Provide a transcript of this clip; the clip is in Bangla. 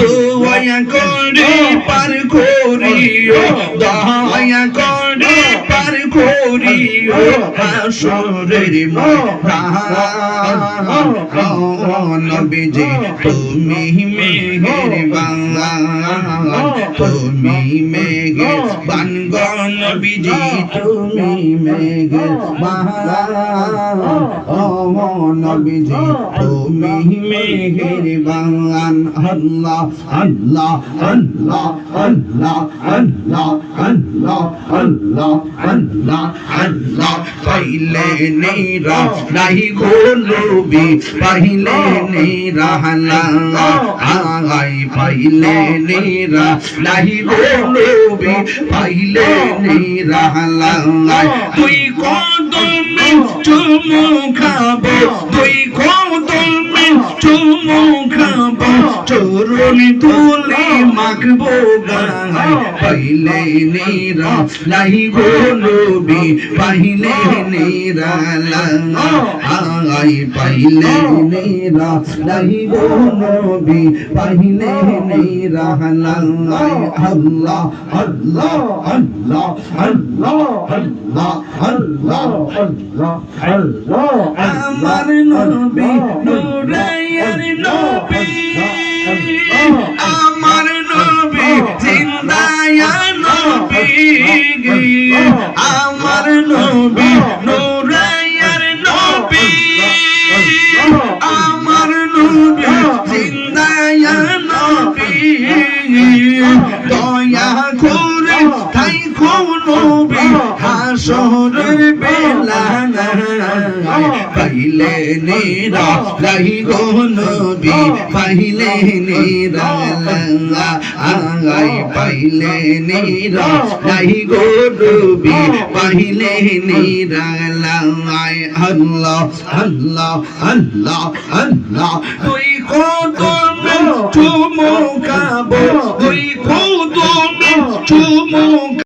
দয়া করে পার করিও দয়া করে পার করিও হাসরের ময়দান নবীজি তুমি মেহেরবান তুমি মেহেরবান গো নবীজি তুমি মেহেরবান ও নবীজি তুমি মেহেরবান আল্লাহ আল্লাহ আল্লাহ আল্লাহ আল্লাহ আল্লাহ আল্লাহ আল্লাহ আল্লাহ পাইলে নেরা নাই গো নবী পাইলে নেরা আই পাইলে নেরা নাই গো নবী পাইলে নেরা তুই কদমে চুমু খাবো তুই কদমে চুমু খাবো চরণ তুলে মাখবো গায় পাইলে নেরা নাই গো নবী পাইলে নেরা আই পাইলে নেরা নাই গো নবী পাইলে নেরা আল্লাহ আল্লাহ আল্লাহ আল্লাহ আল্লাহ আল্লাহ আল্লাহ আল্লাহ আমার নবী নূরের নবী আমার নবী জিন্দা নবী আমার নবী নূরের নবী আমার নবী জিন্দা নবী দয়া করে তাই নবী হাসরের বেলা পাইলে নেরা নাই গো নবী পাইলে নেরা আই পাইলে নেরা নাই গো নবী পাইলে নেরা আল্লাহ আল্লাহ আল্লাহ আল্লাহ তুই কত